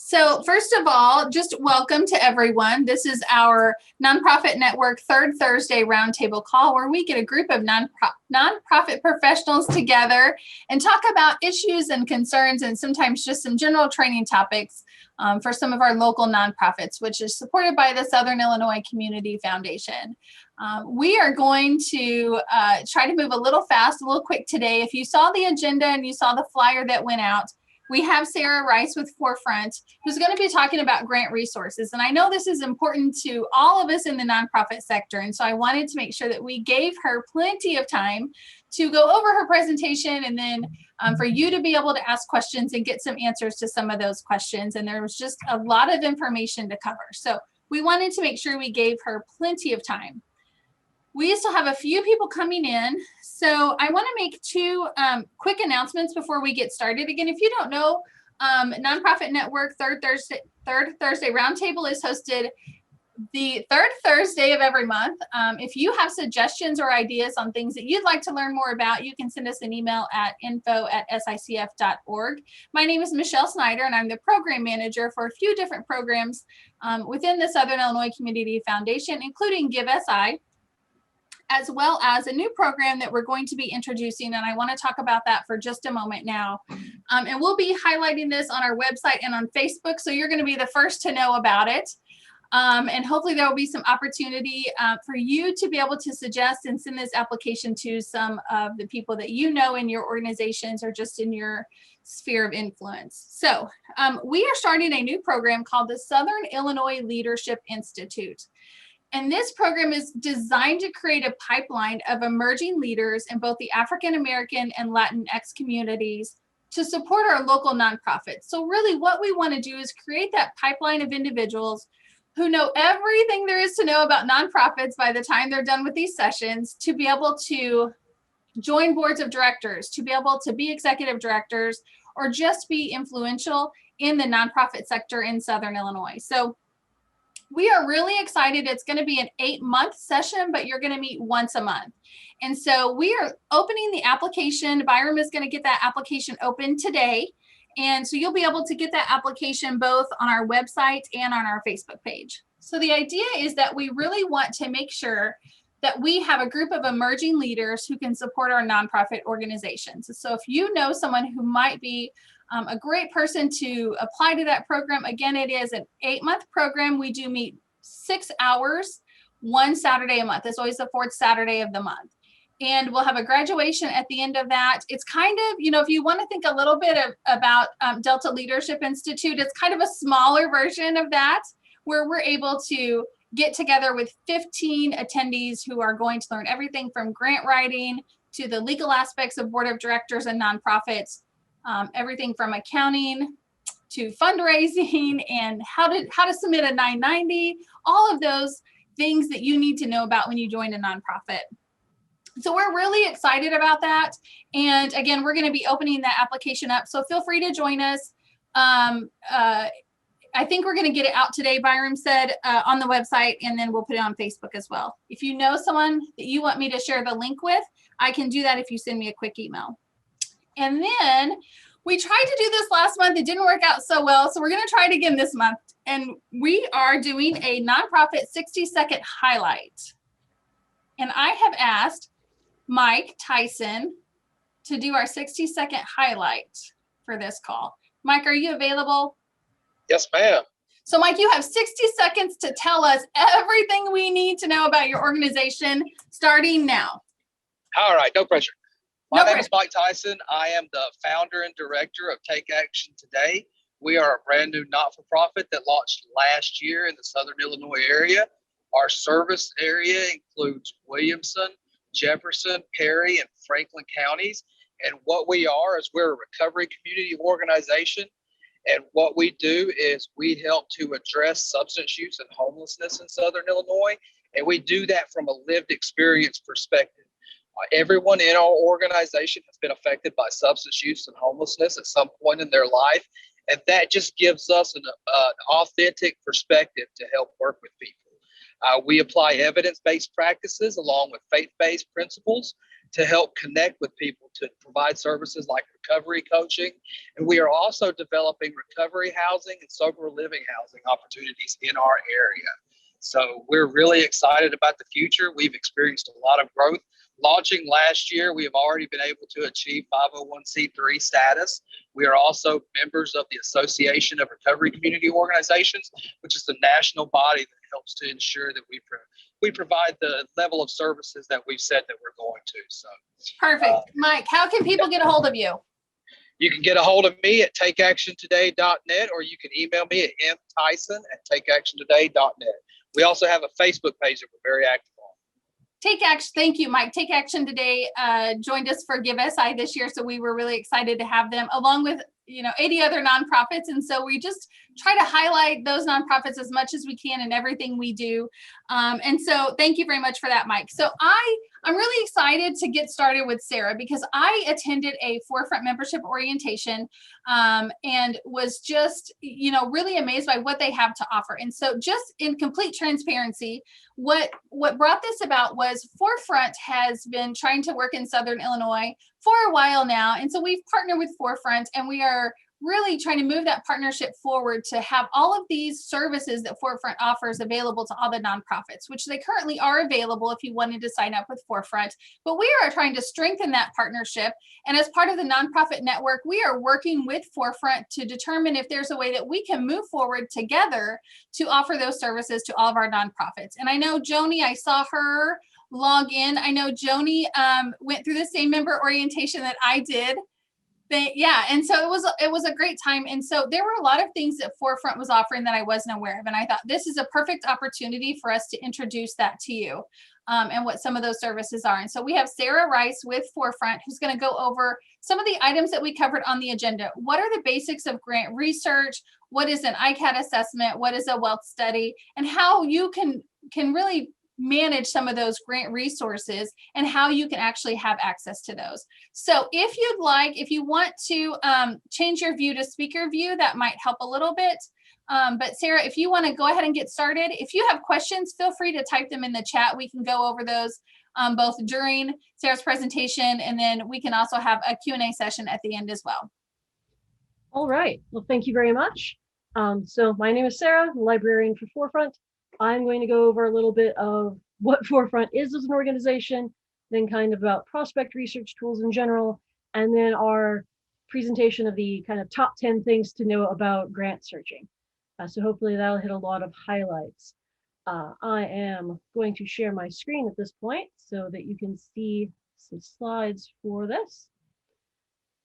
So first of all, just welcome to everyone. This is our Nonprofit Network Third Thursday Roundtable call where we get a group of nonprofit professionals together and talk about issues and concerns and sometimes just some general training topics for some of our local nonprofits, which is supported by the Southern Illinois Community Foundation. We are going to try to move a little fast, a little quick today. If you saw the agenda and you saw the flyer that went out, we have Sarah Rice with Forefront, who's going to be talking about grant resources. And I know this is important to all of us in the nonprofit sector. And so I wanted to make sure that we gave her plenty of time to go over her presentation and then for you to be able to ask questions and get some answers to some of those questions. And there was just a lot of information to cover. So we wanted to make sure we gave her plenty of time. We still have a few people coming in. So I want to make two quick announcements before we get started. Again, if you don't know, Nonprofit Network Third Thursday Roundtable is hosted the third Thursday of every month. If you have suggestions or ideas on things that you'd like to learn more about, you can send us an email at info@sicf.org. My name is Michelle Snyder, and I'm the program manager for a few different programs within the Southern Illinois Community Foundation, including Give SI, as well as a new program that we're going to be introducing. And I want to talk about that for just a moment now. And we'll be highlighting this on our website and on Facebook. So you're going to be the first to know about it. And hopefully there will be some opportunity for you to be able to suggest and send this application to some of the people that you know in your organizations or just in your sphere of influence. So we are starting a new program called the Southern Illinois Leadership Institute. And this program is designed to create a pipeline of emerging leaders in both the African American and Latinx communities to support our local nonprofits. So really what we want to do is create that pipeline of individuals who know everything there is to know about nonprofits by the time they're done with these sessions, to be able to join boards of directors, to be able to be executive directors, or just be influential in the nonprofit sector in Southern Illinois. So we are really excited. It's going to be an 8-month session, but you're going to meet once a month. And so we are opening the application. Byram is going to get that application open today. And so you'll be able to get that application both on our website and on our Facebook page. So the idea is that we really want to make sure that we have a group of emerging leaders who can support our nonprofit organizations. So if you know someone who might be a great person to apply to that program, again, it is an 8-month program. We do meet 6 hours, one Saturday a month. It's always the fourth Saturday of the month. And we'll have a graduation at the end of that. It's kind of, if you want to think a little bit about Delta Leadership Institute, it's kind of a smaller version of that, where we're able to get together with 15 attendees who are going to learn everything from grant writing to the legal aspects of board of directors and nonprofits, everything from accounting to fundraising and how to submit a 990, all of those things that you need to know about when you join a nonprofit. So we're really excited about that. And again, we're going to be opening that application up. So feel free to join us. I think we're going to get it out today, Byram said, on the website, and then we'll put it on Facebook as well. If you know someone that you want me to share the link with, I can do that if you send me a quick email. And then we tried to do this last month. It didn't work out so well. So we're going to try it again this month. And we are doing a nonprofit 60-second highlight. And I have asked Mike Tyson to do our 60-second highlight for this call. Mike, are you available? Yes, ma'am. So Mike, you have 60 seconds to tell us everything we need to know about your organization starting now. All right, no pressure. My name is Mike Tyson. I am the founder and director of Take Action Today. We are a brand new not-for-profit that launched last year in the Southern Illinois area. Our service area includes Williamson, Jefferson, Perry, and Franklin counties. And what we are is we're a recovery community organization. And what we do is we help to address substance use and homelessness in Southern Illinois. And we do that from a lived experience perspective. Everyone in our organization has been affected by substance use and homelessness at some point in their life. And that just gives us an authentic perspective to help work with people. We apply evidence-based practices along with faith-based principles to help connect with people to provide services like recovery coaching. And we are also developing recovery housing and sober living housing opportunities in our area. So we're really excited about the future. We've experienced a lot of growth. Launching last year, we have already been able to achieve 501c3 status. We are also members of the Association of Recovery Community Organizations, which is the national body that helps to ensure that we provide the level of services that we've said that we're going to. So perfect. Mike, how can people get a hold of you? You can get a hold of me at takeactiontoday.net, or you can email me at mtyson@takeactiontoday.net. We also have a Facebook page that we're very active on. Take Action. Thank you, Mike. Take Action Today joined us for Give SI this year, so we were really excited to have them, along with 80 other nonprofits. And so we just try to highlight those nonprofits as much as we can in everything we do. And so thank you very much for that, Mike. So I'm really excited to get started with Sarah, because I attended a Forefront membership orientation and was just, really amazed by what they have to offer. And so just in complete transparency, what brought this about was Forefront has been trying to work in Southern Illinois for a while now. And so we've partnered with Forefront, and we are really trying to move that partnership forward to have all of these services that Forefront offers available to all the nonprofits, which they currently are available if you wanted to sign up with Forefront. But we are trying to strengthen that partnership. And as part of the nonprofit network, we are working with Forefront to determine if there's a way that we can move forward together to offer those services to all of our nonprofits. And I know Joni, I saw her log in. I know Joni went through the same member orientation that I did. And so it was a great time. And so there were a lot of things that Forefront was offering that I wasn't aware of. And I thought this is a perfect opportunity for us to introduce that to you and what some of those services are. And so we have Sarah Rice with Forefront, who's going to go over some of the items that we covered on the agenda. What are the basics of grant research? What is an ICAT assessment? What is a wealth study? And how you can really manage some of those grant resources and how you can actually have access to those. So if you want to change your view to speaker view, that might help a little bit. But Sarah, if you want to go ahead and get started, if you have questions, feel free to type them in the chat. We can go over those both during Sarah's presentation, and then we can also have a Q&A session at the end as well. All right, well, thank you very much. So my name is Sarah, I'm a librarian for Forefront. I'm going to go over a little bit of what Forefront is as an organization, then kind of about prospect research tools in general, and then our presentation of the kind of top 10 things to know about grant searching. So hopefully that'll hit a lot of highlights. I am going to share my screen at this point so that you can see some slides for this.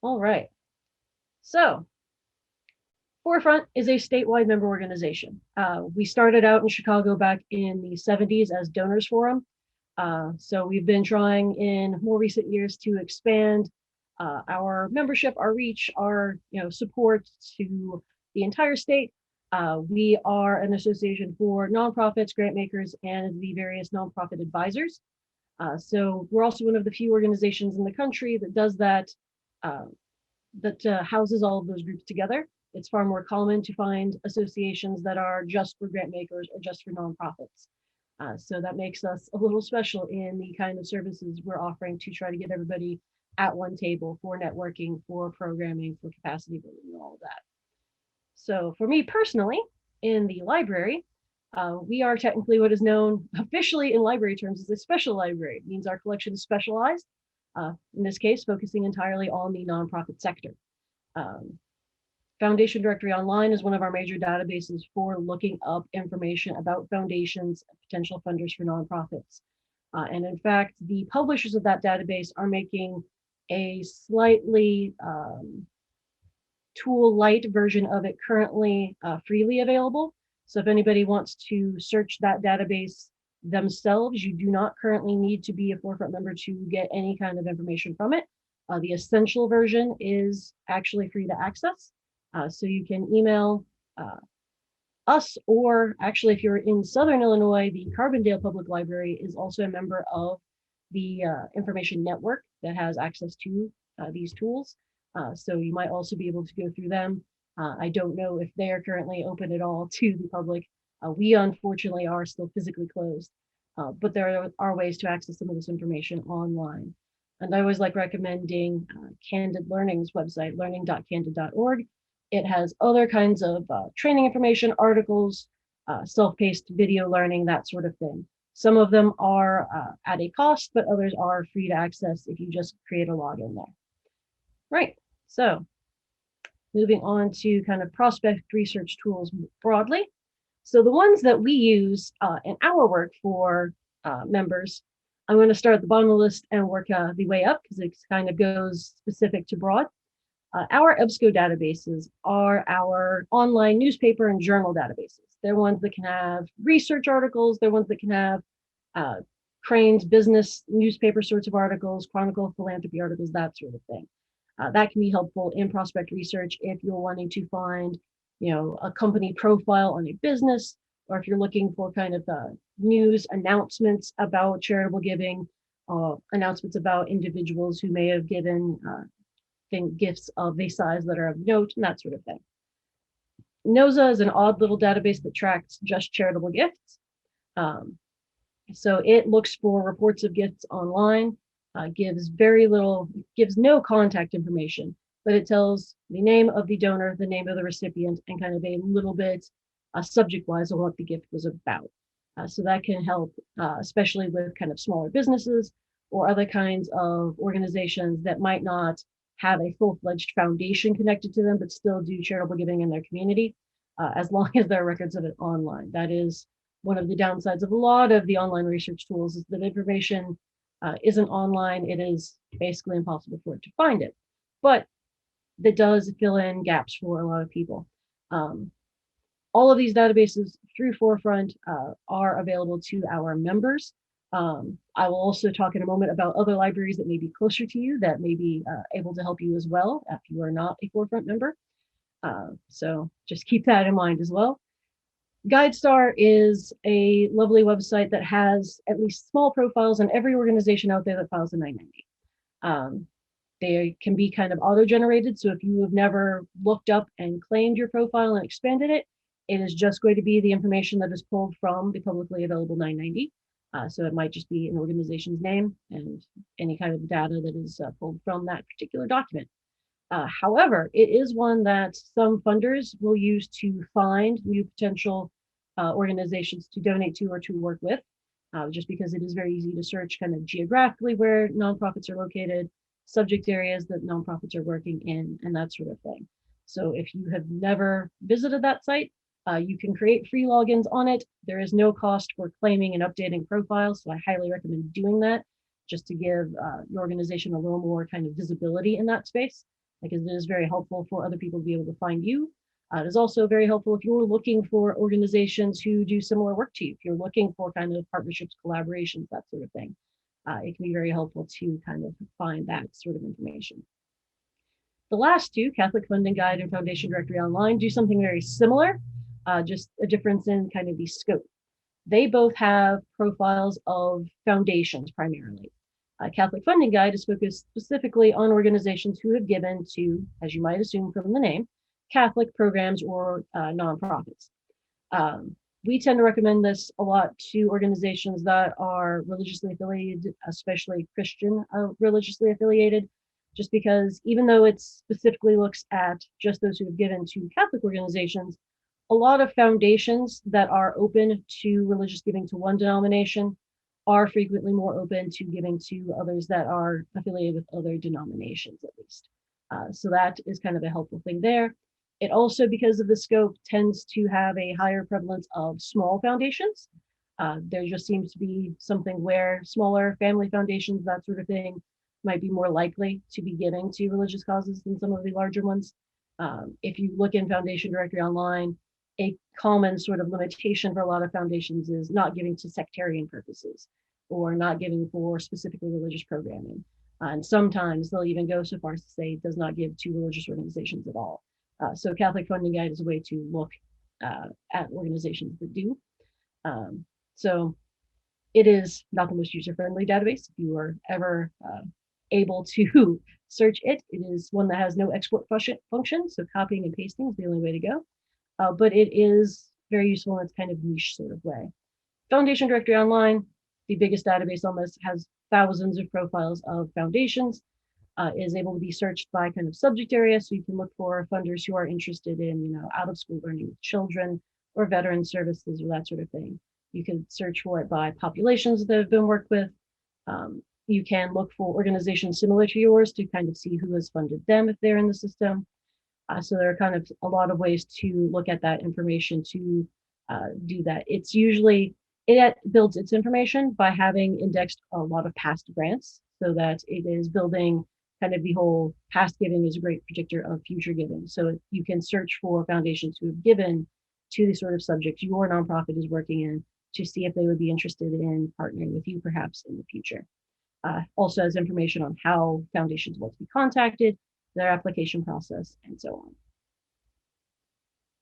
All right, so Forefront is a statewide member organization. We started out in Chicago back in the 70s as Donors Forum. So we've been trying in more recent years to expand our membership, our reach, our support to the entire state. We are an association for nonprofits, grant makers, and the various nonprofit advisors. So we're also one of the few organizations in the country that does that, houses all of those groups together. It's far more common to find associations that are just for grant makers or just for nonprofits. So that makes us a little special in the kind of services we're offering to try to get everybody at one table for networking, for programming, for capacity building, and all of that. So for me personally, in the library, we are technically what is known officially in library terms as a special library. It means our collection is specialized, in this case, focusing entirely on the nonprofit sector. Foundation Directory Online is one of our major databases for looking up information about foundations and potential funders for nonprofits. And in fact, the publishers of that database are making a slightly tool light version of it currently freely available. So if anybody wants to search that database themselves, you do not currently need to be a Forefront member to get any kind of information from it. The essential version is actually free to access. So you can email us, or actually if you're in Southern Illinois, the Carbondale Public Library is also a member of the information network that has access to these tools. So you might also be able to go through them. I don't know if they are currently open at all to the public. We unfortunately are still physically closed, but there are ways to access some of this information online. And I always like recommending Candid Learning's website, learning.candid.org. It has other kinds of training information, articles, self-paced video learning, that sort of thing. Some of them are at a cost, but others are free to access if you just create a login there. Right, so moving on to kind of prospect research tools broadly. So the ones that we use in our work for members, I'm going to start at the bottom of the list and work the way up because it kind of goes specific to broad. Our EBSCO databases are our online newspaper and journal databases. They're ones that can have research articles. They're ones that can have Crane's business newspaper sorts of articles, Chronicle philanthropy articles, that sort of thing. That can be helpful in prospect research if you're wanting to find, a company profile on a business, or if you're looking for kind of news announcements about charitable giving, announcements about individuals who may have given gifts of a size that are of note, and that sort of thing. NOSA is an odd little database that tracks just charitable gifts. So it looks for reports of gifts online, gives no contact information, but it tells the name of the donor, the name of the recipient, and kind of a little bit subject-wise of what the gift was about. So that can help, especially with kind of smaller businesses or other kinds of organizations that might not have a full-fledged foundation connected to them, but still do charitable giving in their community, as long as there are records of it online. That is one of the downsides of a lot of the online research tools, is that information isn't online. It is basically impossible for it to find it, but that does fill in gaps for a lot of people. All of these databases through Forefront are available to our members. I will also talk in a moment about other libraries that may be closer to you that may be able to help you as well if you are not a Forefront member. So just keep that in mind as well. GuideStar is a lovely website that has at least small profiles on every organization out there that files a 990. They can be kind of auto-generated, so if you have never looked up and claimed your profile and expanded it, it is just going to be the information that is pulled from the publicly available 990. So it might just be an organization's name and any kind of data that is pulled from that particular document. However, it is one that some funders will use to find new potential organizations to donate to or to work with, just because it is very easy to search kind of geographically where nonprofits are located, subject areas that nonprofits are working in, and that sort of thing. So if you have never visited that site, you can create free logins on it. There is no cost for claiming and updating profiles, so I highly recommend doing that just to give your organization a little more kind of visibility in that space, because it is very helpful for other people to be able to find you. It is also very helpful if you're looking for organizations who do similar work to you, if you're looking for kind of partnerships, collaborations, that sort of thing. It can be very helpful to kind of find that sort of information. The last two, Catholic Funding Guide and Foundation Directory Online, do something very similar, just a difference in kind of the scope. They both have profiles of foundations primarily. Catholic Funding Guide is focused specifically on organizations who have given to, as you might assume from the name, Catholic programs or nonprofits. We tend to recommend this a lot to organizations that are religiously affiliated, especially Christian religiously affiliated, just because even though it specifically looks at just those who have given to Catholic organizations, a lot of foundations that are open to religious giving to one denomination are frequently more open to giving to others that are affiliated with other denominations, at least. So that is kind of a helpful thing there. It also, because of the scope, tends to have a higher prevalence of small foundations. There just seems to be something where smaller family foundations, that sort of thing, might be more likely to be giving to religious causes than some of the larger ones. If you look in Foundation Directory Online, a common sort of limitation for a lot of foundations is not giving to sectarian purposes or not giving for specifically religious programming. And sometimes they'll even go so far as to say it does not give to religious organizations at all. So Catholic Funding Guide is a way to look at organizations that do. So it is not the most user-friendly database. If you are ever able to search it, it is one that has no export function, so copying and pasting is the only way to go. But it is very useful in its kind of niche sort of way. Foundation Directory Online, the biggest database on this, has thousands of profiles of foundations, is able to be searched by kind of subject area. So you can look for funders who are interested in, out of school learning with children or veteran services or that sort of thing. You can search for it by populations that have been worked with. You can look for organizations similar to yours to kind of see who has funded them if they're in the system. So there are kind of a lot of ways to look at that information to do that. It's usually, it builds its information by having indexed a lot of past grants so that it is building kind of the whole past giving is a great predictor of future giving. So you can search for foundations who have given to the sort of subject your nonprofit is working in to see if they would be interested in partnering with you perhaps in the future. Also has information on how foundations want to be contacted, their application process, and so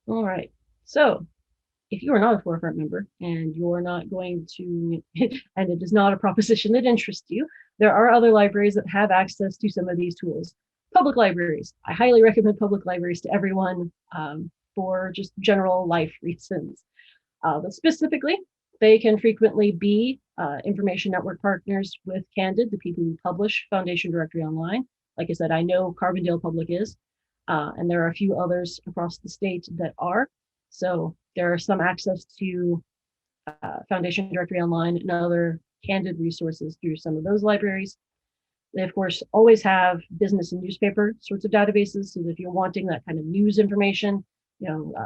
on. All right, so if you are not a Forefront member and you're not going to, and it is not a proposition that interests you, there are other libraries that have access to some of these tools. Public libraries, I highly recommend public libraries to everyone for just general life reasons. But specifically, they can frequently be information network partners with Candid, the people who publish Foundation Directory Online. Like I said, I know Carbondale Public is, and there are a few others across the state that are. So there are some access to Foundation Directory Online and other Candid resources through some of those libraries. They, of course, always have business and newspaper sorts of databases. So if you're wanting that kind of news information,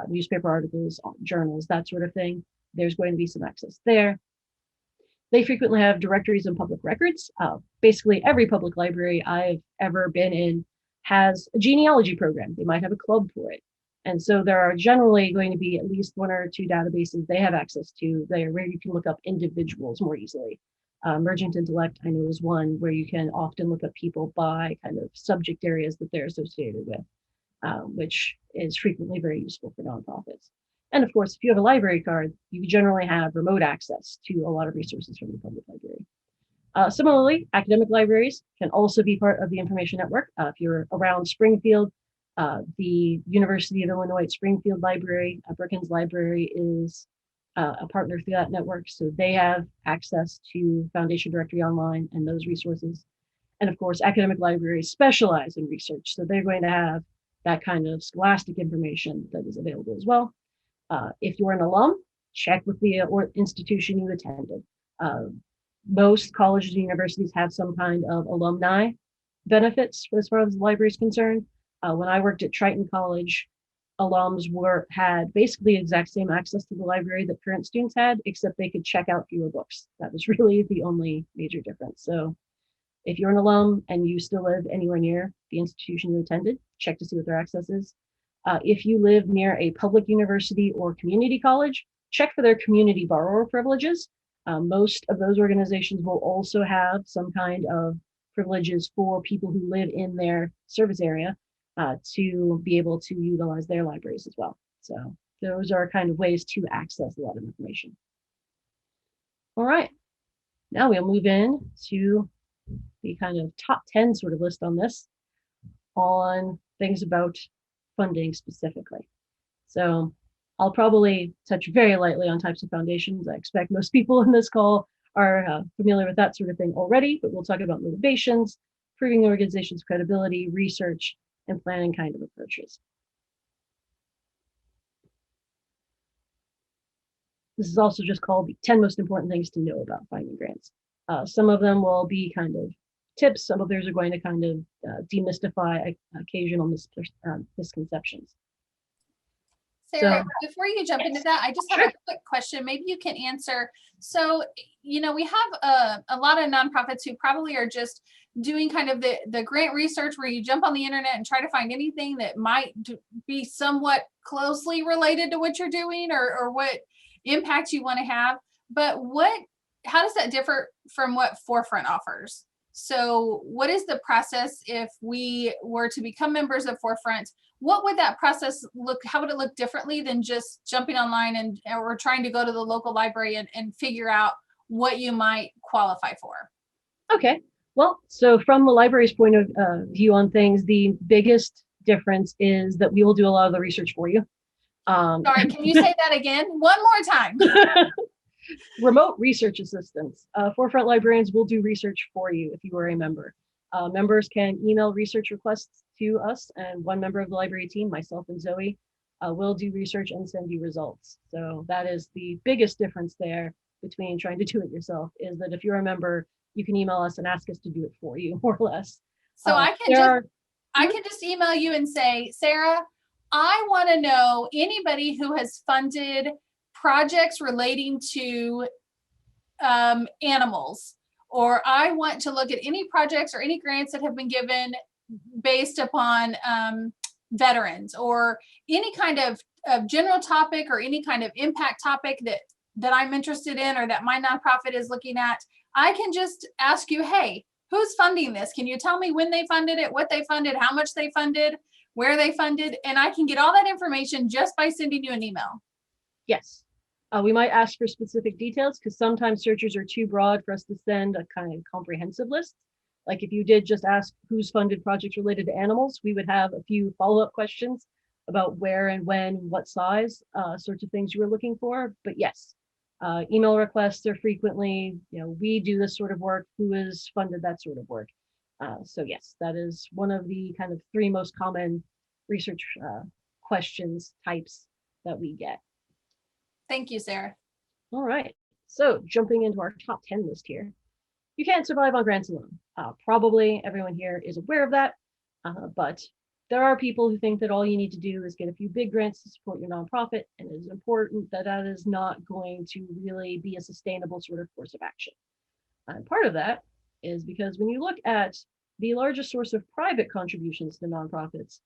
newspaper articles, journals, that sort of thing, there's going to be some access there. They frequently have directories and public records. Basically, every public library I've ever been in has a genealogy program. They might have a club for it. And so there are generally going to be at least one or two databases they have access to where you can look up individuals more easily. Emergent Intellect, I know, is one where you can often look up people by kind of subject areas that they're associated with, which is frequently very useful for nonprofits. And of course, if you have a library card, you generally have remote access to a lot of resources from the public library. Similarly, academic libraries can also be part of the information network. If you're around Springfield, the University of Illinois at Springfield Library, Brookings Library is a partner through that network. So they have access to Foundation Directory Online and those resources. And of course, academic libraries specialize in research. So they're going to have that kind of scholastic information that is available as well. If you're an alum, check with the institution you attended. Most colleges and universities have some kind of alumni benefits as far as the library is concerned. When I worked at Triton College, alums had basically the exact same access to the library that current students had, except they could check out fewer books. That was really the only major difference. So if you're an alum and you still live anywhere near the institution you attended, check to see what their access is. If you live near a public university or community college, check for their community borrower privileges. Most of those organizations will also have some kind of privileges for people who live in their service area to be able to utilize their libraries as well. So those are kind of ways to access a lot of information. All right, now we'll move in to the kind of top 10 sort of list on this on things about funding specifically. So I'll probably touch very lightly on types of foundations. I expect most people in this call are familiar with that sort of thing already, but we'll talk about motivations, proving the organization's credibility, research, and planning kind of approaches. This is also just called the 10 most important things to know about finding grants. Some of them will be kind of tips. Some of theirs are going to kind of demystify occasional misconceptions. Sarah, before you jump into that, I just have a quick question. Maybe you can answer. So, we have a lot of nonprofits who probably are just doing kind of the grant research where you jump on the internet and try to find anything that might be somewhat closely related to what you're doing or what impact you want to have. But how does that differ from what Forefront offers? So what is the process if we were to become members of Forefront? What would that process look? How would it look differently than just jumping online or trying to go to the local library and figure out what you might qualify for? Okay. Well, so from the library's point of view on things, the biggest difference is that we will do a lot of the research for you. Sorry, can you say that again? One more time. Remote research assistance. Forefront librarians will do research for you if you are a member. Members can email research requests to us, and one member of the library team, myself and Zoe, will do research and send you results. So that is the biggest difference there between trying to do it yourself, is that if you're a member, you can email us and ask us to do it for you, more or less. So I can just email you and say, Sarah, I want to know anybody who has funded projects relating to animals, or I want to look at any projects or any grants that have been given based upon veterans, or any kind of general topic or any kind of impact topic that I'm interested in or that my nonprofit is looking at. I can just ask you, hey, who's funding this? Can you tell me when they funded it, what they funded, how much they funded, where they funded? And I can get all that information just by sending you an email. Yes. We might ask for specific details because sometimes searches are too broad for us to send a kind of comprehensive list. Like if you did just ask who's funded projects related to animals, we would have a few follow-up questions about where and when, what size, sorts of things you were looking for. But yes, email requests are frequently, we do this sort of work, who has funded that sort of work. So yes, that is one of the kind of 3 most common research questions types that we get. Thank you, Sarah. All right, so jumping into our top 10 list here. You can't survive on grants alone. Probably everyone here is aware of that, but there are people who think that all you need to do is get a few big grants to support your nonprofit, and it is important that that is not going to really be a sustainable sort of course of action. And part of that is because when you look at the largest source of private contributions to nonprofits,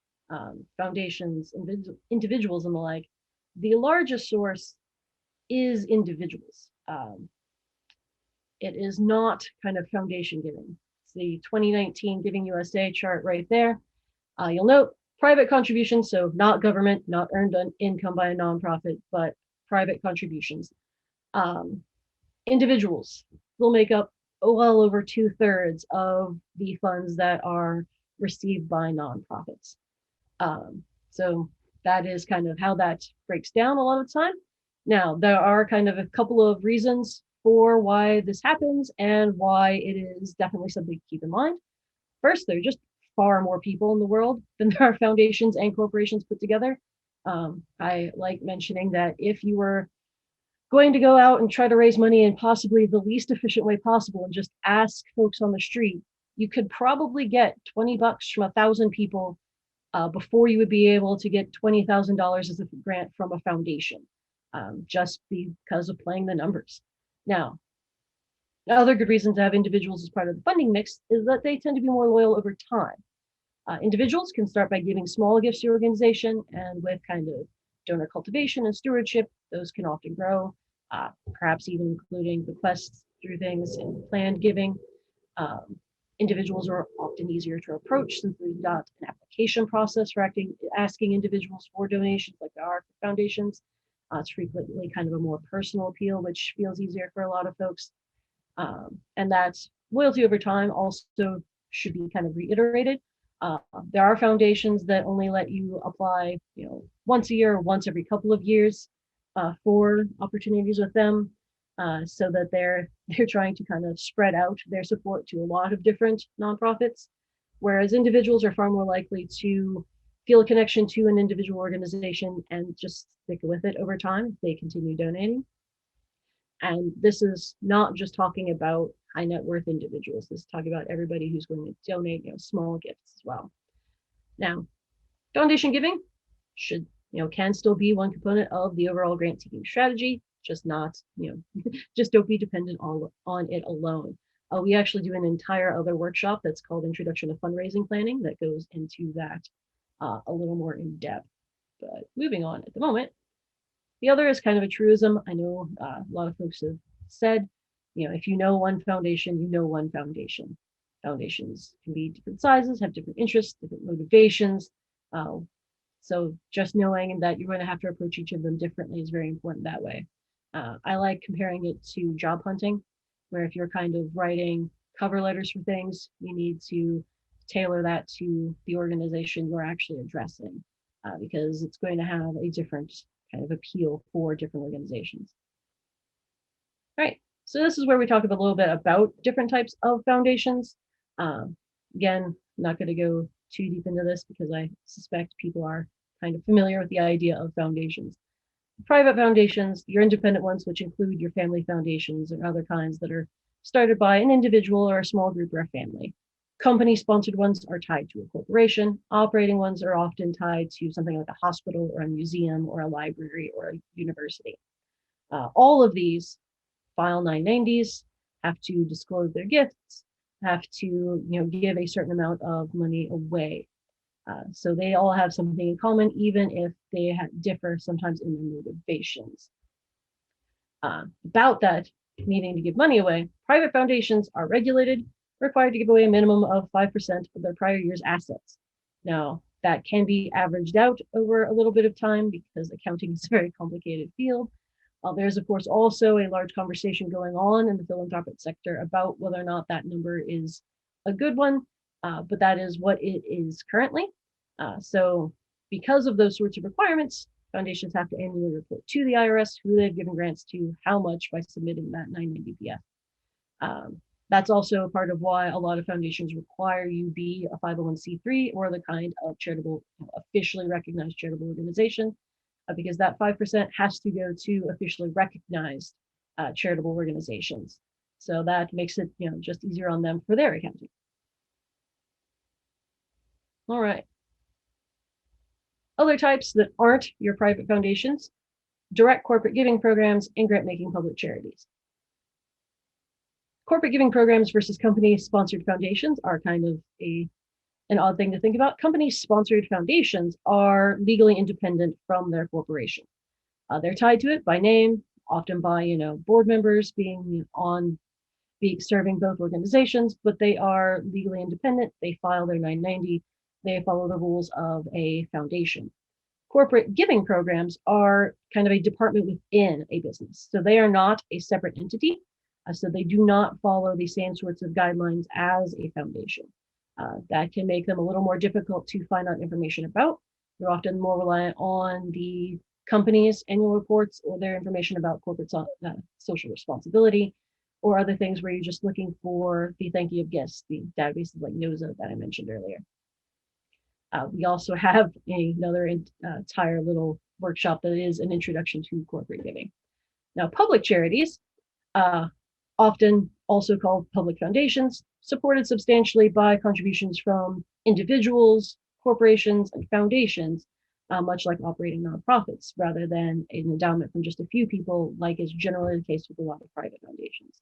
foundations, individuals and the like, the largest source is individuals. It is not kind of foundation giving. It's the 2019 Giving USA chart right there. You'll note private contributions, so not government, not earned income by a nonprofit, but private contributions. Individuals will make up well over 2/3 of the funds that are received by nonprofits. So that is kind of how that breaks down a lot of the time. Now, there are kind of a couple of reasons for why this happens and why it is definitely something to keep in mind. First, there are just far more people in the world than there are foundations and corporations put together. I like mentioning that if you were going to go out and try to raise money in possibly the least efficient way possible and just ask folks on the street, you could probably get $20 from 1,000 people before you would be able to get $20,000 as a grant from a foundation, just because of playing the numbers. Now, another good reason to have individuals as part of the funding mix is that they tend to be more loyal over time. Individuals can start by giving small gifts to your organization, and with kind of donor cultivation and stewardship, those can often grow, perhaps even including bequests through things and planned giving. Individuals are often easier to approach since there's not an application process for asking individuals for donations like there are for foundations. It's frequently kind of a more personal appeal, which feels easier for a lot of folks. And that loyalty over time also should be kind of reiterated. There are foundations that only let you apply, once a year or once every couple of years for opportunities with them, so that they're trying to kind of spread out their support to a lot of different nonprofits, whereas individuals are far more likely to feel a connection to an individual organization and just stick with it over time if they continue donating. And this is not just talking about high net worth individuals. This is talking about everybody who's going to donate, small gifts as well. Now, foundation giving can still be one component of the overall grant seeking strategy, just not, just don't be dependent on it alone. We actually do an entire other workshop that's called Introduction to Fundraising Planning that goes into that a little more in depth. But moving on at the moment, the other is kind of a truism. I know a lot of folks have said, if you know one foundation, you know one foundation. Foundations can be different sizes, have different interests, different motivations. So just knowing that you're going to have to approach each of them differently is very important that way. I like comparing it to job hunting, where if you're kind of writing cover letters for things, you need to tailor that to the organization you're actually addressing, because it's going to have a different kind of appeal for different organizations. right. So this is where we talk a little bit about different types of foundations. Again, I'm not going to go too deep into this because I suspect people are kind of familiar with the idea of foundations. Private foundations, your independent ones, which include your family foundations and other kinds that are started by an individual or a small group or a family. Company-sponsored ones are tied to a corporation. Operating ones are often tied to something like a hospital or a museum or a library or a university. All of these file 990s, have to disclose their gifts, have to give a certain amount of money away. So they all have something in common, even if they differ sometimes in their motivations. About that needing to give money away, private foundations are regulated, required to give away a minimum of 5% of their prior year's assets. Now, that can be averaged out over a little bit of time because accounting is a very complicated field. There's, of course, also a large conversation going on in the philanthropic sector about whether or not that number is a good one, but that is what it is currently. So because of those sorts of requirements, foundations have to annually report to the IRS who they've given grants to, how much, by submitting that 990-PF. That's also part of why a lot of foundations require you be a 501c3 or the kind of charitable, officially recognized charitable organization, because that 5% has to go to officially recognized charitable organizations. So that makes it just easier on them for their accounting. All right. Other types that aren't your private foundations: direct corporate giving programs and grant-making public charities. Corporate giving programs versus company-sponsored foundations are kind of an odd thing to think about. Company-sponsored foundations are legally independent from their corporation. They're tied to it by name, often by board members being serving both organizations, but they are legally independent. They file their 990. They follow the rules of a foundation. Corporate giving programs are kind of a department within a business. So they are not a separate entity. So they do not follow the same sorts of guidelines as a foundation. That can make them a little more difficult to find out information about. They're often more reliant on the company's annual reports or their information about corporate social responsibility, or other things where you're just looking for the thank you of gifts, the databases like NOSA that I mentioned earlier. We also have another entire little workshop that is an introduction to corporate giving. Now, public charities, often also called public foundations, supported substantially by contributions from individuals, corporations, and foundations, much like operating nonprofits, rather than an endowment from just a few people, like is generally the case with a lot of private foundations.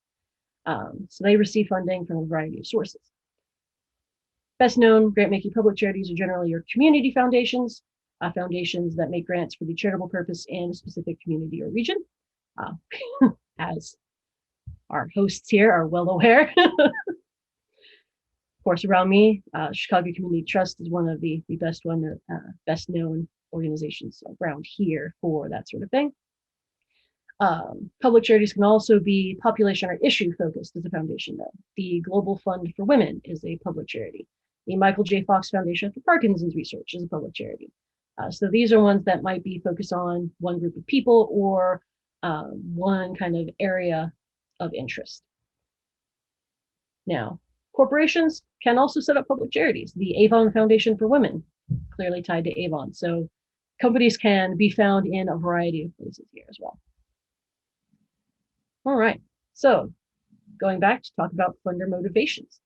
So they receive funding from a variety of sources. Best known grant-making public charities are generally your community foundations, foundations that make grants for the charitable purpose in a specific community or region, as our hosts here are well aware. Of course, around me, Chicago Community Trust is one of the best known organizations around here for that sort of thing. Public charities can also be population or issue focused as a foundation, though. The Global Fund for Women is a public charity. The Michael J. Fox Foundation for Parkinson's Research is a public charity. So these are ones that might be focused on one group of people or one kind of area of interest. Now, corporations can also set up public charities. The Avon Foundation for Women, clearly tied to Avon. So companies can be found in a variety of places here as well. All right, so going back to talk about funder motivations.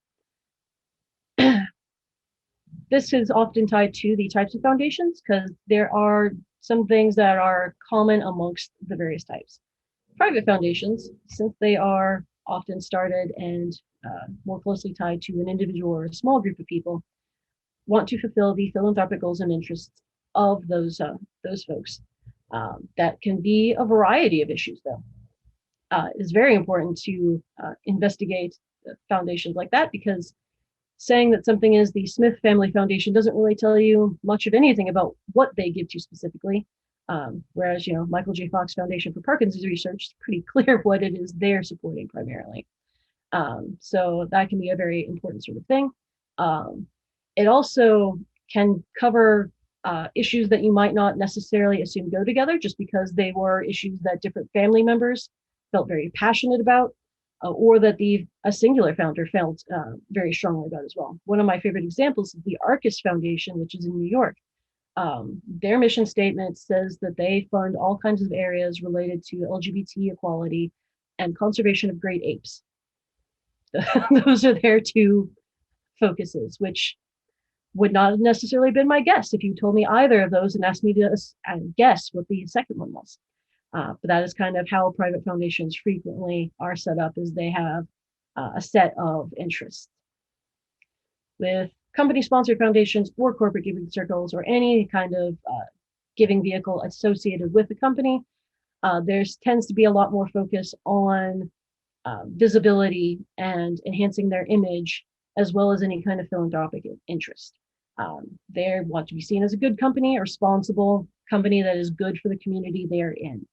This is often tied to the types of foundations because there are some things that are common amongst the various types. Private foundations, since they are often started and more closely tied to an individual or a small group of people, want to fulfill the philanthropic goals and interests of those folks. That can be a variety of issues, though. It's very important to investigate foundations like that, because saying that something is the Smith Family Foundation doesn't really tell you much of anything about what they give to specifically. Whereas, Michael J. Fox Foundation for Parkinson's Research is pretty clear what it is they're supporting primarily. So that can be a very important sort of thing. It also can cover issues that you might not necessarily assume go together, just because they were issues that different family members felt very passionate about, or that a singular founder felt very strongly about as well. One of my favorite examples is the Arcus Foundation, which is in New York. Their mission statement says that they fund all kinds of areas related to LGBT equality and conservation of great apes. Those are their two focuses, which would not have necessarily been my guess if you told me either of those and asked me to guess what the second one was. But that is kind of how private foundations frequently are set up, is they have a set of interests. With company-sponsored foundations or corporate giving circles or any kind of giving vehicle associated with the company, there tends to be a lot more focus on visibility and enhancing their image, as well as any kind of philanthropic interest. They want to be seen as a good company, a responsible company that is good for the community they're in.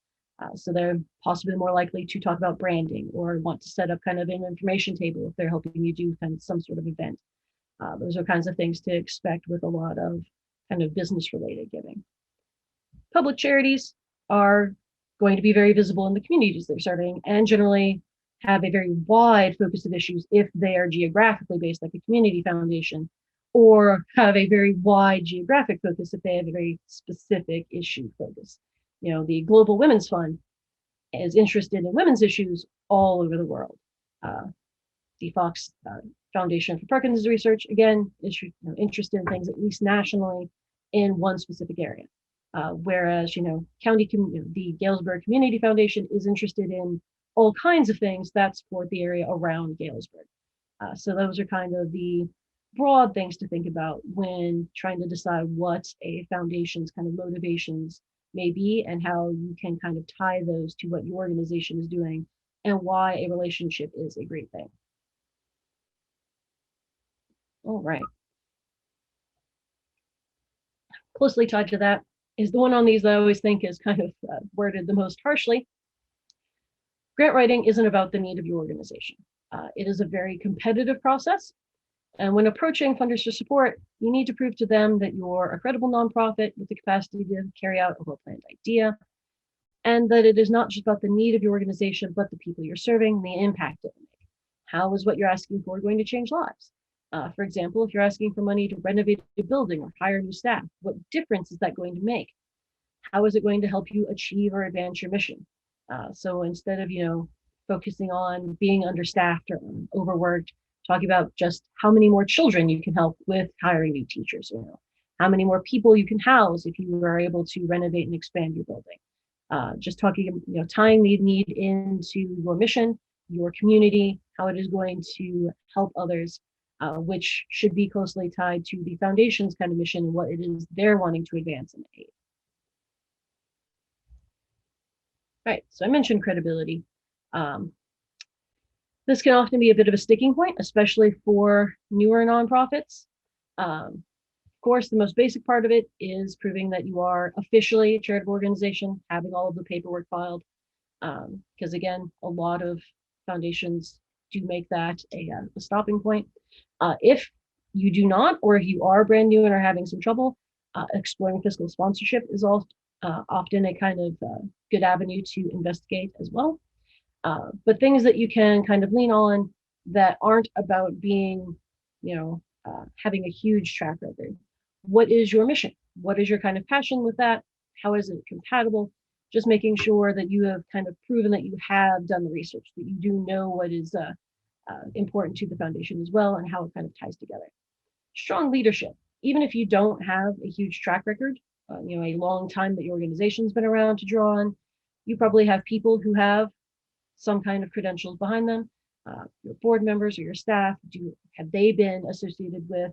So they're possibly more likely to talk about branding or want to set up kind of an information table if they're helping you do kind of some sort of event. Those are kinds of things to expect with a lot of kind of business related giving. Public charities are going to be very visible in the communities they're serving and generally have a very wide focus of issues if they are geographically based, like a community foundation, or have a very wide geographic focus if they have a very specific issue focus. You know, the Global Women's Fund is interested in women's issues all over the world. The Fox Foundation for Parkinson's Research, again, is interested in things at least nationally in one specific area. Whereas, the Galesburg Community Foundation is interested in all kinds of things that support the area around Galesburg. So those are kind of the broad things to think about when trying to decide what a foundation's kind of motivations may be and how you can kind of tie those to what your organization is doing and why a relationship is a great thing. All right. Closely tied to that is the one on these that I always think is kind of worded the most harshly. Grant writing isn't about the need of your organization. It is a very competitive process. And when approaching funders for support, you need to prove to them that you're a credible nonprofit with the capacity to carry out a well-planned idea, and that it is not just about the need of your organization, but the people you're serving, the impact it will make. How is what you're asking for going to change lives? For example, if you're asking for money to renovate a building or hire new staff, what difference is that going to make? How is it going to help you achieve or advance your mission? So instead of, focusing on being understaffed or overworked, talking about just how many more children you can help with hiring new teachers, how many more people you can house if you are able to renovate and expand your building. Just talking, tying the need into your mission, your community, how it is going to help others, which should be closely tied to the foundation's kind of mission and what it is they're wanting to advance and aid. Right, so I mentioned credibility. This can often be a bit of a sticking point, especially for newer nonprofits. Of course, the most basic part of it is proving that you are officially a charitable organization, having all of the paperwork filed. Because again, a lot of foundations do make that a stopping point. If you do not, or if you are brand new and are having some trouble, exploring fiscal sponsorship is often a kind of good avenue to investigate as well. But things that you can kind of lean on that aren't about being, having a huge track record. What is your mission? What is your kind of passion with that? How is it compatible? Just making sure that you have kind of proven that you have done the research, that you do know what is important to the foundation as well and how it kind of ties together. Strong leadership. Even if you don't have a huge track record, a long time that your organization's been around to draw on, you probably have people who have some kind of credentials behind them. Your board members or your staff, have they been associated with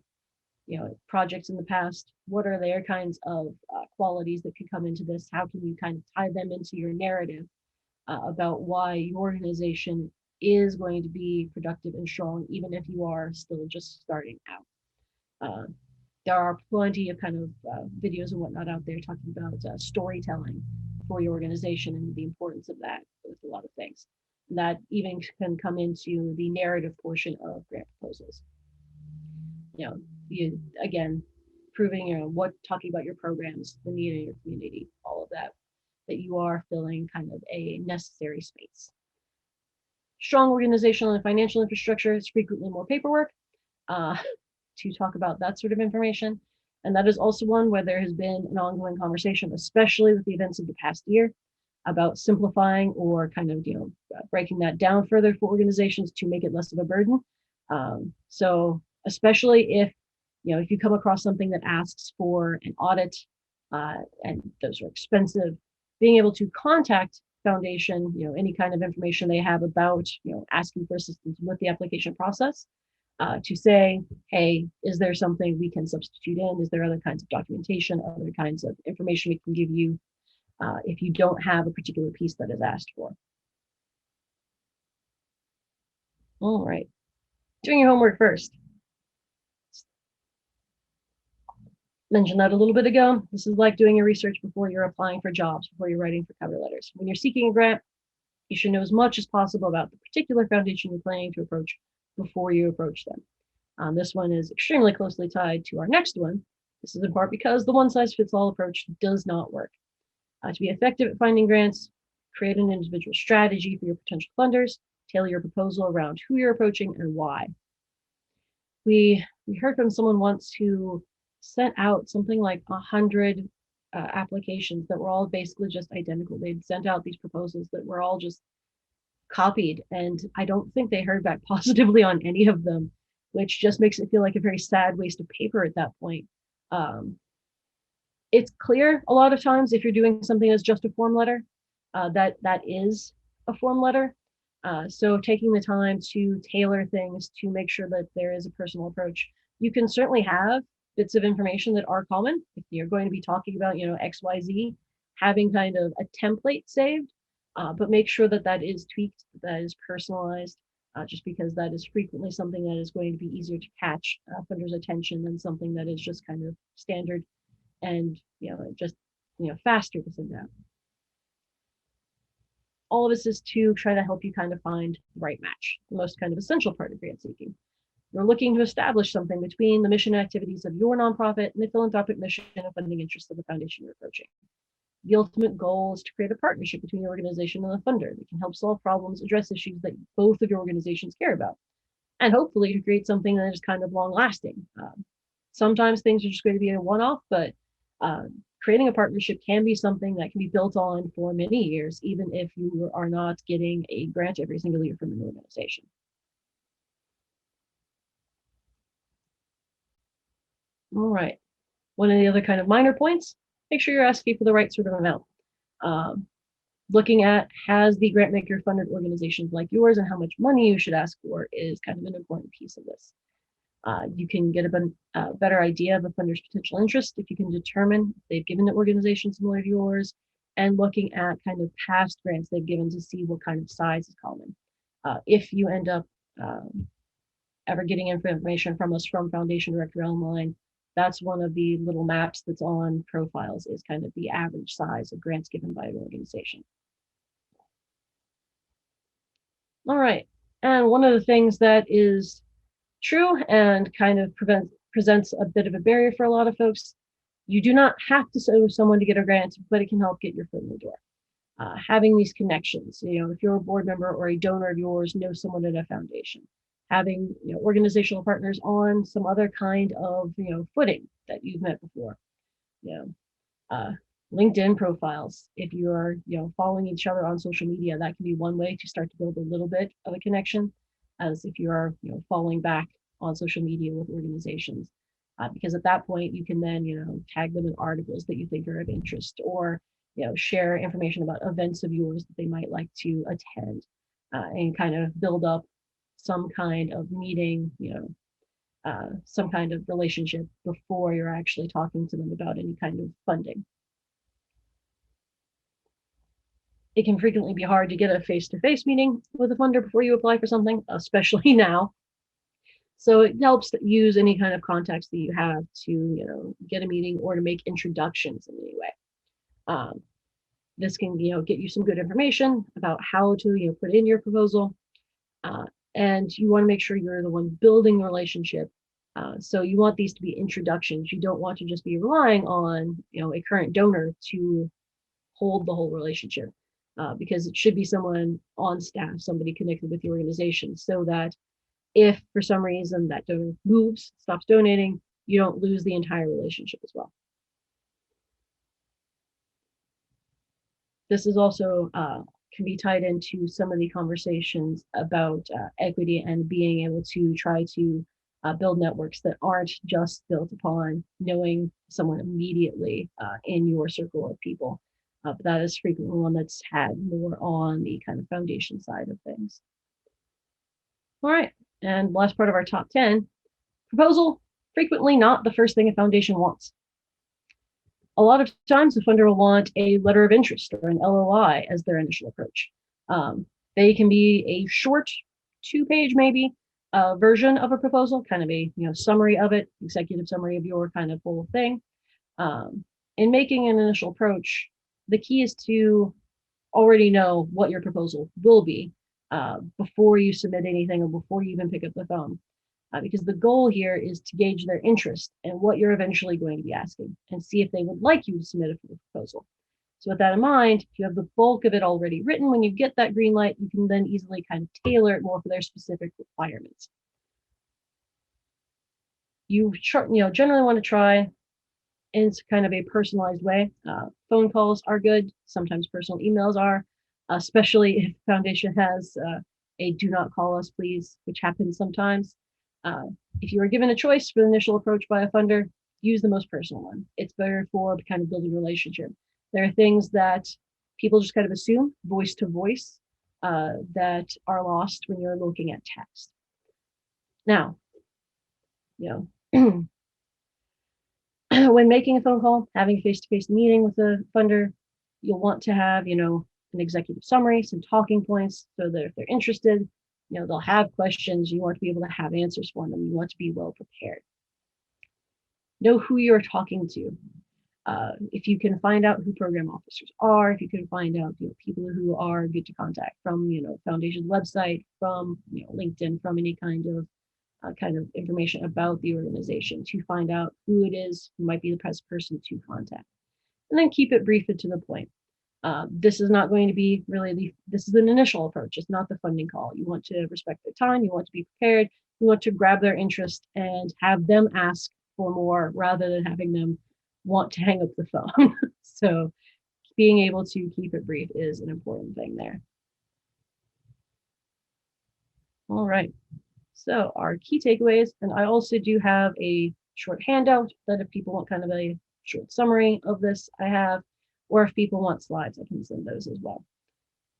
projects in the past? What are their kinds of qualities that could come into this? How can you kind of tie them into your narrative about why your organization is going to be productive and strong, even if you are still just starting out? There are plenty of kind of videos and whatnot out there talking about storytelling for your organization and the importance of that with a lot of things. That even can come into the narrative portion of grant proposals. You again proving talking about your programs, the need in your community, all of that you are filling kind of a necessary space. strong organizational and financial infrastructure is frequently more paperwork to talk about that sort of information. And that is also one where there has been an ongoing conversation, especially with the events of the past year, about simplifying or kind of, breaking that down further for organizations to make it less of a burden. So especially if you come across something that asks for an audit, and those are expensive, being able to contact Foundation, any kind of information they have about, asking for assistance with the application process, to say, hey, is there something we can substitute in? Is there other kinds of documentation, other kinds of information we can give you if you don't have a particular piece that is asked for? All right, doing your homework first. Mentioned that a little bit ago. This is like doing your research before you're applying for jobs, before you're writing for cover letters. When you're seeking a grant, you should know as much as possible about the particular foundation you're planning to approach before you approach them. This one is extremely closely tied to our next one. This is in part because the one-size-fits-all approach does not work. To be effective at finding grants, create an individual strategy for your potential funders, tailor your proposal around who you're approaching and why. We heard from someone once who sent out something like 100 applications that were all basically just identical. They'd sent out these proposals that were all just copied, and I don't think they heard back positively on any of them, which just makes it feel like a very sad waste of paper at that point. It's clear a lot of times if you're doing something as just a form letter, that is a form letter. So taking the time to tailor things to make sure that there is a personal approach. You can certainly have bits of information that are common. If you're going to be talking about, XYZ, having kind of a template saved, but make sure that that is tweaked, that is personalized, just because that is frequently something that is going to be easier to catch funders' attention than something that is just kind of standard and, faster to send out. All of this is to try to help you kind of find the right match, the most kind of essential part of grant seeking. You're looking to establish something between the mission activities of your nonprofit and the philanthropic mission and funding interests of the foundation you're approaching. The ultimate goal is to create a partnership between your organization and the funder that can help solve problems, address issues that both of your organizations care about, and hopefully to create something that is kind of long lasting. Sometimes things are just going to be a one-off, but creating a partnership can be something that can be built on for many years, even if you are not getting a grant every single year from an organization. All right. One of the other kind of minor points, make sure you're asking for the right sort of amount. Looking at, has the grant maker funded organizations like yours, and how much money you should ask for is kind of an important piece of this. You can get a better idea of a funder's potential interest if you can determine if they've given an organization similar to yours, and looking at kind of past grants they've given to see what kind of size is common. If you end up ever getting information from us from Foundation Directory Online, that's one of the little maps that's on profiles, is kind of the average size of grants given by an organization. All right, and one of the things that is true and kind of presents a bit of a barrier for a lot of folks, you do not have to know someone to get a grant, but it can help get your foot in the door. Having these connections, if you're a board member or a donor of yours, know someone at a foundation. Having organizational partners on some other kind of footing that you've met before. LinkedIn profiles. If you are following each other on social media, that can be one way to start to build a little bit of a connection, as if you are following back on social media with organizations, because at that point you can then tag them in articles that you think are of interest, or share information about events of yours that they might like to attend, and kind of build up some kind of meeting, some kind of relationship before you're actually talking to them about any kind of funding. It can frequently be hard to get a face-to-face meeting with a funder before you apply for something, especially now. So it helps to use any kind of contacts that you have to get a meeting or to make introductions in any way. This can get you some good information about how to put in your proposal. And you want to make sure you're the one building the relationship. So you want these to be introductions. You don't want to just be relying on a current donor to hold the whole relationship. because it should be someone on staff, somebody connected with the organization, so that if for some reason that donor moves, stops donating, you don't lose the entire relationship as well. This is also can be tied into some of the conversations about equity and being able to try to build networks that aren't just built upon knowing someone immediately in your circle of people. But that is frequently one that's had more on the kind of foundation side of things. All right, and last part of our top 10, proposal, frequently not the first thing a foundation wants. A lot of times the funder will want a letter of interest or an LOI as their initial approach. They can be a short 2-page maybe version of a proposal, kind of a summary of it, executive summary of your kind of whole thing. In making an initial approach, the key is to already know what your proposal will be before you submit anything or before you even pick up the phone. Because the goal here is to gauge their interest in what you're eventually going to be asking and see if they would like you to submit a proposal. So with that in mind, if you have the bulk of it already written, when you get that green light, you can then easily kind of tailor it more for their specific requirements. You generally want to try in kind of a personalized way. Phone calls are good. Sometimes personal emails are, especially if the foundation has a do not call us please, which happens sometimes. If you are given a choice for the initial approach by a funder, use the most personal one. It's better for kind of building a relationship. There are things that people just kind of assume, voice to voice, that are lost when you're looking at text. Now, when making a phone call, having a face-to-face meeting with a funder, you'll want to have, an executive summary, some talking points, so that if they're interested, they'll have questions. You want to be able to have answers for them. You want to be well prepared. Know who you're talking to. If you can find out who program officers are, if you can find out people who are good to contact from foundation's website, from LinkedIn, from any kind of information about the organization, to find out who it is who might be the best person to contact, and then keep it brief and to the point. This is not going to be really this is an initial approach. It's not the funding call. You want to respect their time. You want to be prepared. You want to grab their interest and have them ask for more rather than having them want to hang up the phone. So being able to keep it brief is an important thing there. All right. So our key takeaways, and I also do have a short handout that if people want kind of a short summary of this, I have. Or if people want slides, I can send those as well.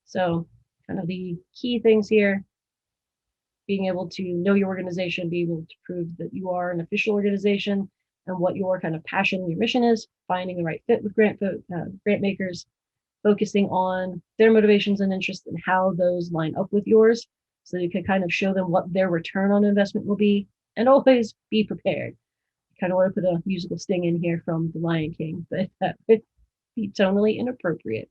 So kind of the key things here, being able to know your organization, be able to prove that you are an official organization and what your kind of passion and your mission is, finding the right fit with grant makers, focusing on their motivations and interests and how those line up with yours, so you can kind of show them what their return on investment will be, and always be prepared. I kind of want to put a musical sting in here from The Lion King, but that would be tonally inappropriate.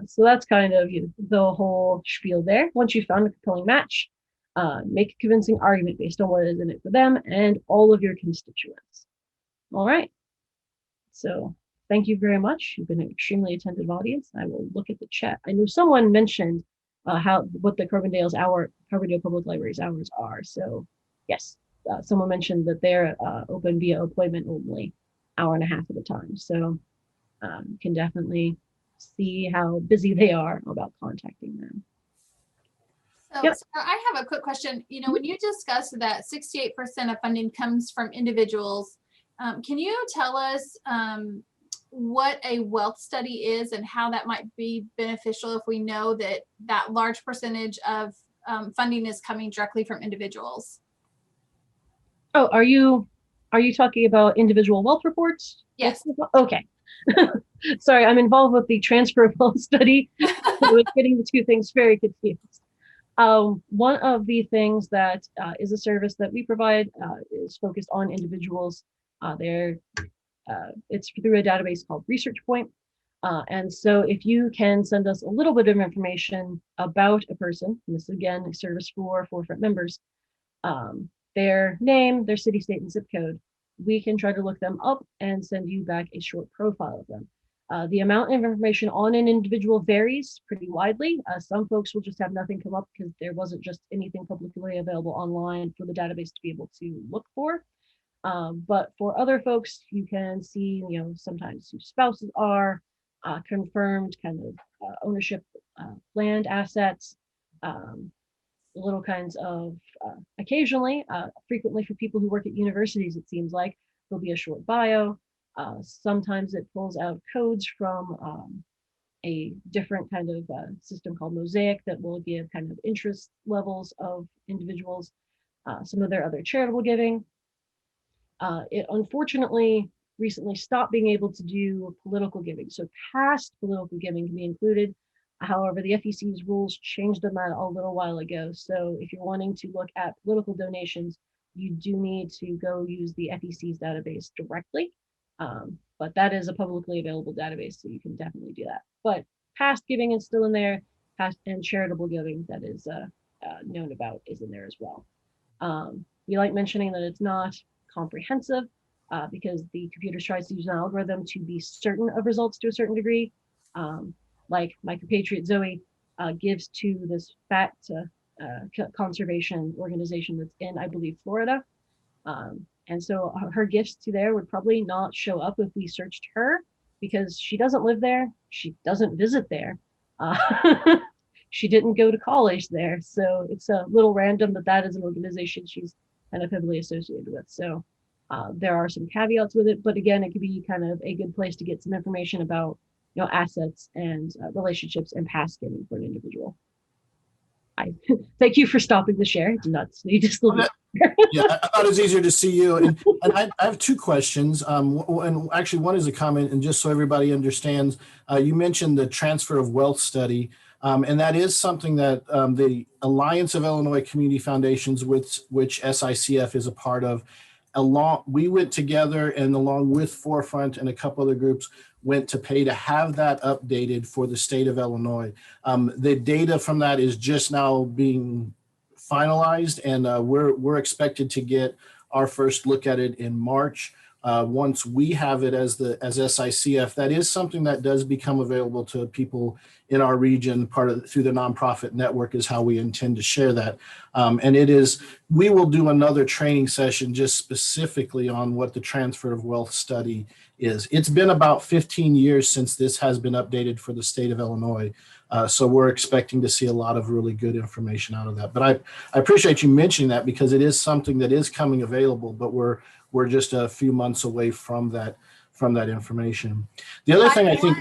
So that's kind of the whole spiel there. Once you've found a compelling match, make a convincing argument based on what is in it for them and all of your constituents. All right. So thank you very much. You've been an extremely attentive audience. I will look at the chat. I know someone mentioned what the Carbondale Public Library's hours are. So yes, someone mentioned that they're open via appointment only, hour and a half at a time. So you can definitely see how busy they are about contacting them. So, Yep. Sarah, I have a quick question. When you discussed that 68% of funding comes from individuals, can you tell us what a wealth study is and how that might be beneficial if we know that that large percentage of funding is coming directly from individuals? Oh, are you talking about individual wealth reports? Yes. Okay. Sorry, I'm involved with the transfer of wealth study. I was getting the two things very confused. One of the things that is a service that we provide is focused on individuals. It's through a database called Research Point. And so if you can send us a little bit of information about a person, and this is again a service for forefront members, their name, their city, state, and zip code, we can try to look them up and send you back a short profile of them. The amount of information on an individual varies pretty widely. Some folks will just have nothing come up because there wasn't just anything publicly available online for the database to be able to look for. But for other folks, you can see, sometimes who spouses are, confirmed kind of ownership, land assets, little kinds of, occasionally, frequently for people who work at universities, it seems like there'll be a short bio. Sometimes it pulls out codes from a different kind of system called Mosaic that will give kind of interest levels of individuals, some of their other charitable giving. It unfortunately recently stopped being able to do political giving. So past political giving can be included. However, the FEC's rules changed on that a little while ago. So if you're wanting to look at political donations, you do need to go use the FEC's database directly. But that is a publicly available database, so you can definitely do that. But past giving is still in there. Past and charitable giving that is known about is in there as well. We like mentioning that it's not comprehensive because the computer tries to use an algorithm to be certain of results to a certain degree. Like my compatriot Zoe gives to this fat conservation organization that's in, I believe, Florida. And so her gifts to there would probably not show up if we searched her because she doesn't live there. She doesn't visit there. She didn't go to college there. So it's a little random that is an organization she's kind of heavily associated with. So there are some caveats with it, but again, it could be kind of a good place to get some information about, assets and relationships and past giving for an individual. I thank you for stopping the share. I did not need to still be here. Yeah, I thought it was easier to see you. And I have two questions. And actually one is a comment, and just so everybody understands, you mentioned the transfer of wealth study. And that is something that the Alliance of Illinois Community Foundations, which SICF is a part of, we went together and along with Forefront and a couple other groups went to pay to have that updated for the state of Illinois. The data from that is just now being finalized, and we're expected to get our first look at it in March. Once we have it as SICF, that is something that does become available to people in our region. Through the nonprofit network is how we intend to share that. And we will do another training session just specifically on what the transfer of wealth study is. It's been about 15 years since this has been updated for the state of Illinois. So we're expecting to see a lot of really good information out of that. But I appreciate you mentioning that because it is something that is coming available, but we're just a few months away from that information. The other thing I think.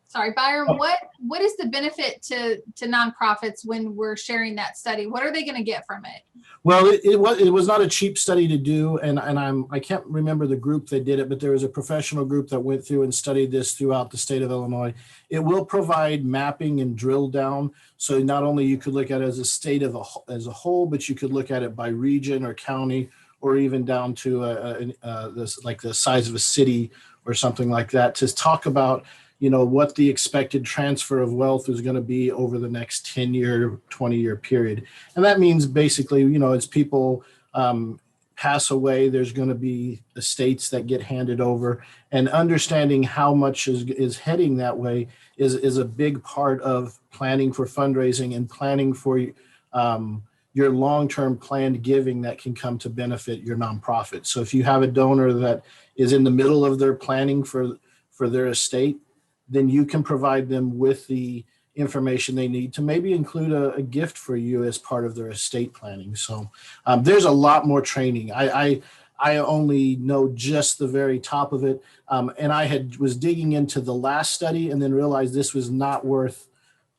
Sorry, Byron, what is the benefit to nonprofits when we're sharing that study? What are they going to get from it? Well, it was not a cheap study to do, and I can't remember the group that did it, but there was a professional group that went through and studied this throughout the state of Illinois. It will provide mapping and drill down, so not only you could look at it as a state as a whole, but you could look at it by region or county, or even down to like the size of a city or something like that, to talk about what the expected transfer of wealth is going to be over the next 10-year, 20-year period. And that means basically, as people pass away, there's going to be estates that get handed over, and understanding how much is heading that way is a big part of planning for fundraising and planning for your long-term planned giving that can come to benefit your nonprofit. So if you have a donor that is in the middle of their planning for their estate, then you can provide them with the information they need to maybe include a gift for you as part of their estate planning. So there's a lot more training. I only know just the very top of it. And I was digging into the last study and then realized this was not worth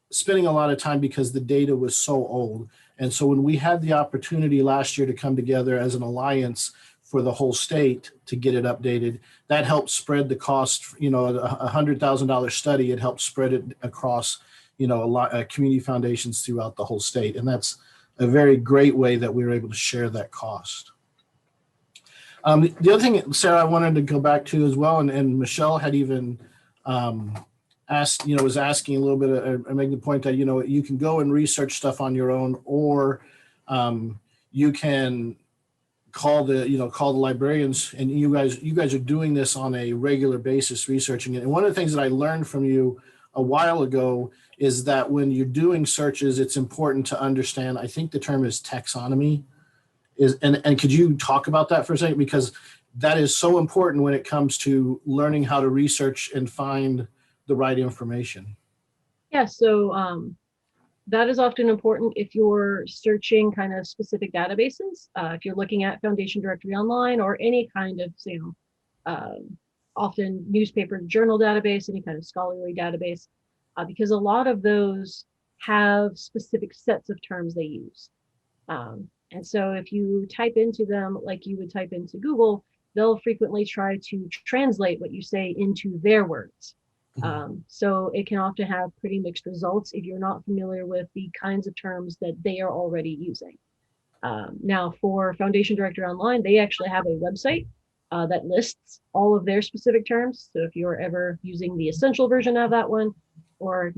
spending a lot of time because the data was so old. And so when we had the opportunity last year to come together as an alliance for the whole state to get it updated, that helped spread the cost. A $100,000 study, it helped spread it across a lot of community foundations throughout the whole state. And that's a very great way that we were able to share that cost. The other thing, Sarah, I wanted to go back to as well, and Michelle had even asked, was asking a little bit, and making the point that, you can go and research stuff on your own, or you can call the librarians, and you guys are doing this on a regular basis, researching it. And one of the things that I learned from you a while ago is that when you're doing searches, it's important to understand, I think the term is taxonomy, and could you talk about that for a second? Because that is so important when it comes to learning how to research and find the right information. Yeah, so that is often important if you're searching kind of specific databases. If you're looking at Foundation Directory Online or any kind of, often newspaper journal database, any kind of scholarly database, because a lot of those have specific sets of terms they use. And so if you type into them like you would type into Google, they'll frequently try to translate what you say into their words. So it can often have pretty mixed results if you're not familiar with the kinds of terms that they are already using. Now for Foundation Directory Online, they actually have a website that lists all of their specific terms. So if you're ever using the essential version of that one, or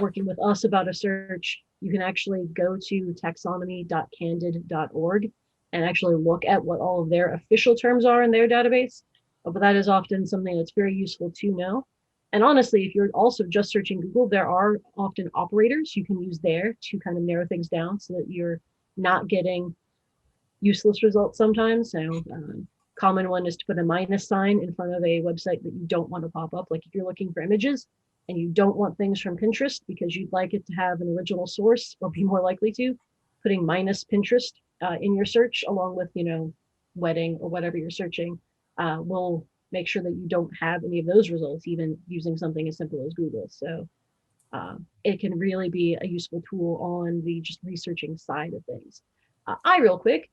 working with us about a search, you can actually go to taxonomy.candid.org and actually look at what all of their official terms are in their database. But that is often something that's very useful to know. And honestly, if you're also just searching Google, there are often operators you can use there to kind of narrow things down so that you're not getting useless results sometimes. So common one is to put a minus sign in front of a website that you don't want to pop up. Like if you're looking for images and you don't want things from Pinterest because you'd like it to have an original source or be more likely to, putting minus Pinterest in your search along with, wedding or whatever you're searching will make sure that you don't have any of those results, even using something as simple as Google. So it can really be a useful tool on the just researching side of things. Real quick,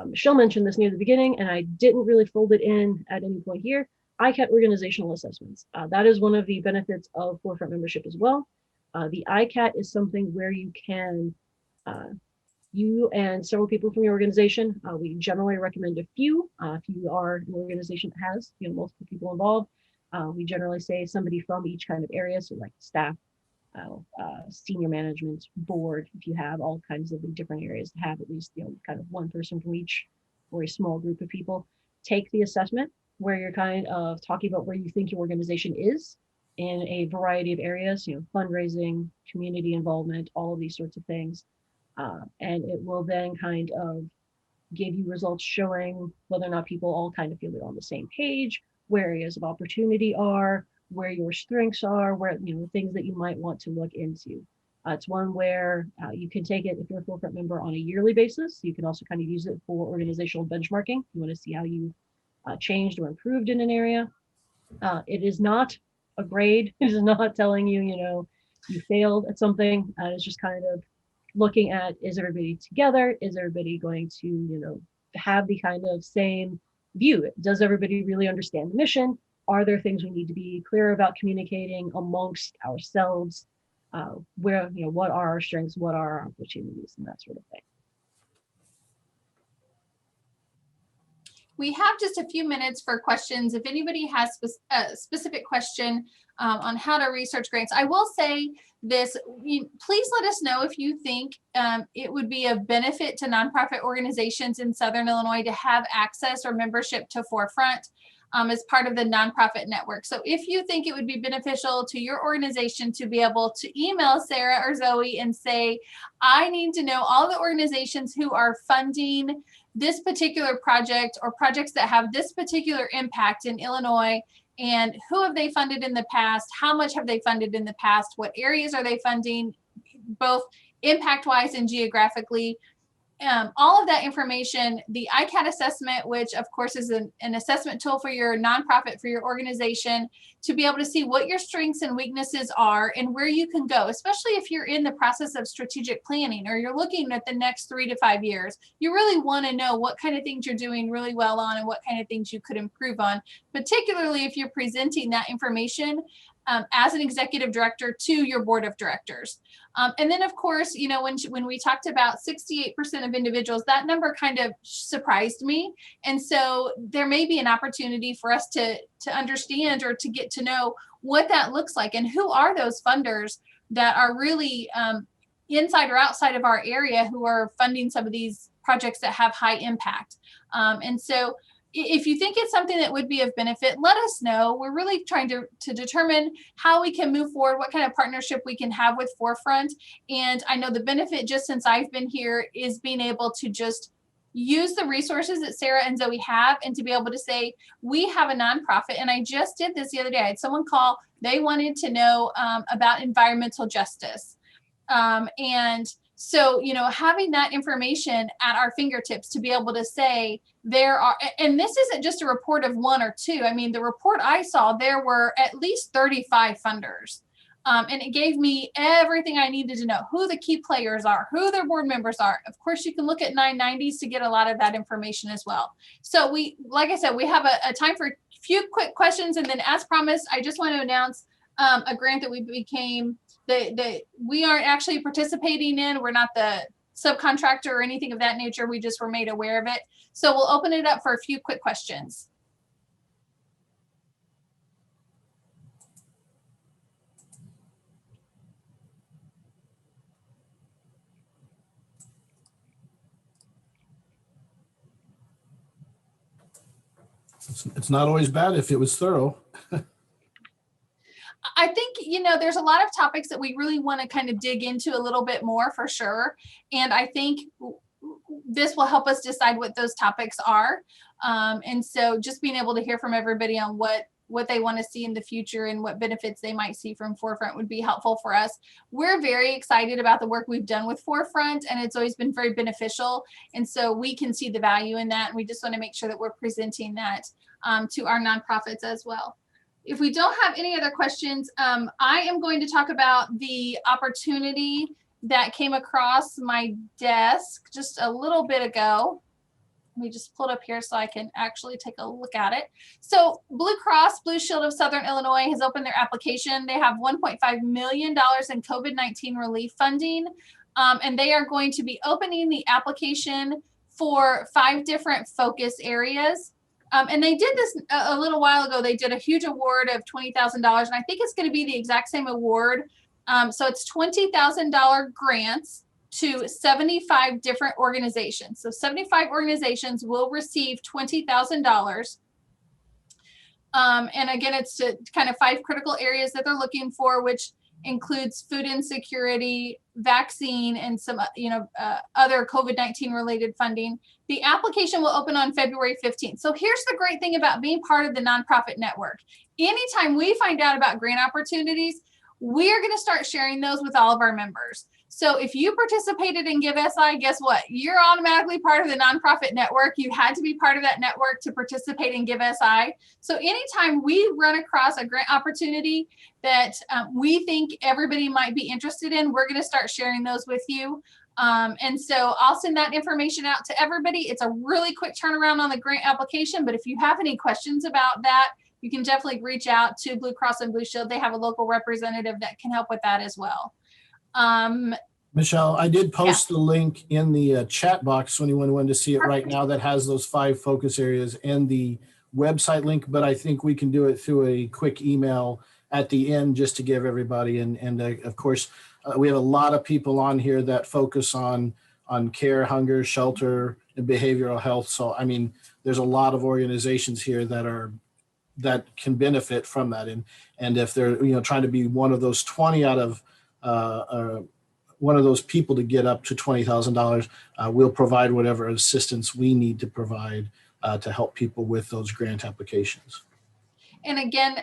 Michelle mentioned this near the beginning, and I didn't really fold it in at any point here. ICAT organizational assessments. That is one of the benefits of Forefront membership as well. The ICAT is something where you can, you and several people from your organization, we generally recommend a few. If you are an organization that has multiple people involved, we generally say somebody from each kind of area, so like staff, senior management, board, if you have all kinds of different areas, to have at least kind of one person from each or a small group of people take the assessment, where you're kind of talking about where you think your organization is in a variety of areas, fundraising, community involvement, all of these sorts of things. And it will then kind of give you results showing whether or not people all kind of feel they're on the same page, where areas of opportunity are, where your strengths are, where things that you might want to look into. It's one where you can take it if you're a Forefront member on a yearly basis. You can also kind of use it for organizational benchmarking. You want to see how you changed or improved in an area. It is not a grade. It is not telling you, you failed at something. It's just kind of looking at, is everybody together? Is everybody going to, have the kind of same view? Does everybody really understand the mission? Are there things we need to be clear about communicating amongst ourselves? Where, what are our strengths? What are our opportunities and that sort of thing? We have just a few minutes for questions. If anybody has a specific question on how to research grants, I will say this, please let us know if you think it would be of benefit to nonprofit organizations in Southern Illinois to have access or membership to Forefront as part of the nonprofit network. So if you think it would be beneficial to your organization to be able to email Sarah or Zoe and say, I need to know all the organizations who are funding this particular project or projects that have this particular impact in Illinois, and who have they funded in the past? How much have they funded in the past? What areas are they funding, both impact-wise and geographically? All of that information, the ICAT assessment, which of course is an assessment tool for your nonprofit, for your organization, to be able to see what your strengths and weaknesses are and where you can go, especially if you're in the process of strategic planning or you're looking at the next 3 to 5 years. You really want to know what kind of things you're doing really well on and what kind of things you could improve on, particularly if you're presenting that information as an executive director to your board of directors. And then of course, when we talked about 68% of individuals, that number kind of surprised me. And so there may be an opportunity for us to understand or to get to know what that looks like and who are those funders that are really inside or outside of our area who are funding some of these projects that have high impact. And so if you think it's something that would be of benefit, let us know. We're really trying to determine how we can move forward, what kind of partnership we can have with Forefront. And I know the benefit, just since I've been here, is being able to just use the resources that Sarah and Zoe have, and to be able to say, we have a nonprofit. And I just did this the other day. I had someone call, they wanted to know about environmental justice. And so, having that information at our fingertips to be able to say there are, and this isn't just a report of one or two. I mean, the report I saw, there were at least 35 funders. And it gave me everything I needed to know, who the key players are, who their board members are. Of course, you can look at 990s to get a lot of that information as well. So like I said, we have a time for a few quick questions. And then as promised, I just want to announce a grant that we became, we aren't actually participating in. We're not the subcontractor or anything of that nature. We just were made aware of it. So we'll open it up for a few quick questions. It's not always bad if it was thorough. I think, there's a lot of topics that we really want to kind of dig into a little bit more, for sure. And I think this will help us decide what those topics are. And so just being able to hear from everybody on what they want to see in the future and what benefits they might see from Forefront would be helpful for us. We're very excited about the work we've done with Forefront, and it's always been very beneficial. And so we can see the value in that. And we just want to make sure that we're presenting that to our nonprofits as well. If we don't have any other questions, I am going to talk about the opportunity that came across my desk just a little bit ago. Let me just pull it up here so I can actually take a look at it. So Blue Cross Blue Shield of Southern Illinois has opened their application. They have $1.5 million in COVID-19 relief funding, and they are going to be opening the application for 5 different focus areas. And they did this a little while ago. They did a huge award of $20,000, and I think it's going to be the exact same award. So it's $20,000 grants to 75 different organizations. So 75 organizations will receive $20,000. And again, it's to kind of 5 critical areas that they're looking for, which includes food insecurity, vaccine, and some other COVID-19 related funding. The application will open on February 15th. So here's the great thing about being part of the nonprofit network. Anytime we find out about grant opportunities, we're going to start sharing those with all of our members. So if you participated in Give SI, guess what? You're automatically part of the nonprofit network. You had to be part of that network to participate in Give SI. So anytime we run across a grant opportunity that we think everybody might be interested in, we're going to start sharing those with you. And so I'll send that information out to everybody. It's a really quick turnaround on the grant application, but if you have any questions about that, you can definitely reach out to Blue Cross and Blue Shield. They have a local representative that can help with that as well. Michelle, I did post the link in the chat box when anyone wanted to see it right now, that has those 5 focus areas and the website link, but I think we can do it through a quick email at the end just to give everybody. And of course, we have a lot of people on here that focus on care, hunger, shelter, and behavioral health. So, I mean, there's a lot of organizations here that can benefit from that. And if they're, trying to be one of those 20 out of one of those people to get up to $20,000, we'll provide whatever assistance we need to provide to help people with those grant applications. And again,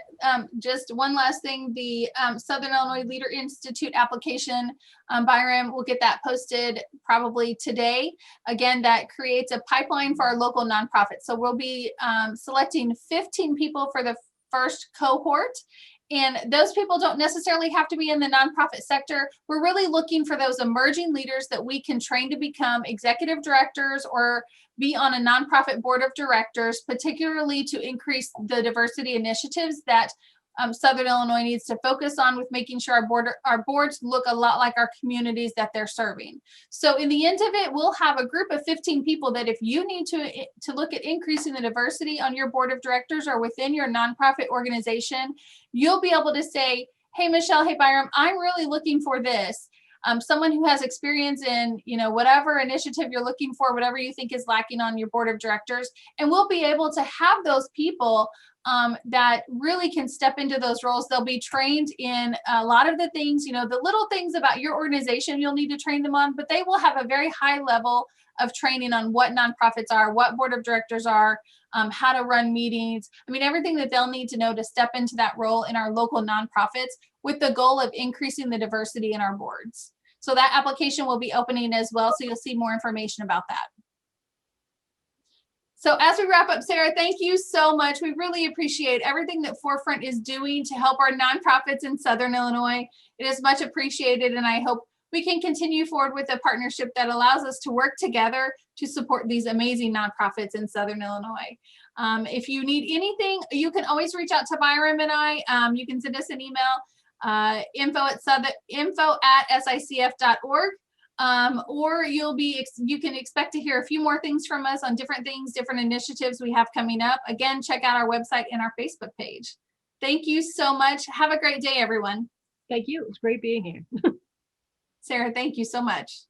just one last thing, the Southern Illinois Leader Institute application, Byram, we'll get that posted probably today. Again, that creates a pipeline for our local nonprofits. So we'll be selecting 15 people for the first cohort. And those people don't necessarily have to be in the nonprofit sector. We're really looking for those emerging leaders that we can train to become executive directors or be on a nonprofit board of directors, particularly to increase the diversity initiatives that Southern Illinois needs to focus on, with making sure our boards look a lot like our communities that they're serving. So in the end of it, we'll have a group of 15 people that if you need to look at increasing the diversity on your board of directors or within your nonprofit organization, you'll be able to say, hey, Michelle, hey, Byram, I'm really looking for this. someone who has experience in, whatever initiative you're looking for, whatever you think is lacking on your board of directors. And we'll be able to have those people that really can step into those roles. They'll be trained in a lot of the things, the little things about your organization you'll need to train them on, but they will have a very high level of training on what nonprofits are, what board of directors are, how to run meetings. I mean, everything that they'll need to know to step into that role in our local nonprofits with the goal of increasing the diversity in our boards. So that application will be opening as well. So you'll see more information about that. So as we wrap up, Sarah, thank you so much. We really appreciate everything that Forefront is doing to help our nonprofits in Southern Illinois. It is much appreciated, and I hope we can continue forward with a partnership that allows us to work together to support these amazing nonprofits in Southern Illinois. If you need anything, you can always reach out to Byram and I. You can send us an email, info@sicf.org. Or you can expect to hear a few more things from us on different things, different initiatives we have coming up. Again, check out our website and our Facebook page. Thank you so much. Have a great day, everyone. Thank you. It was great being here. Sarah, thank you so much.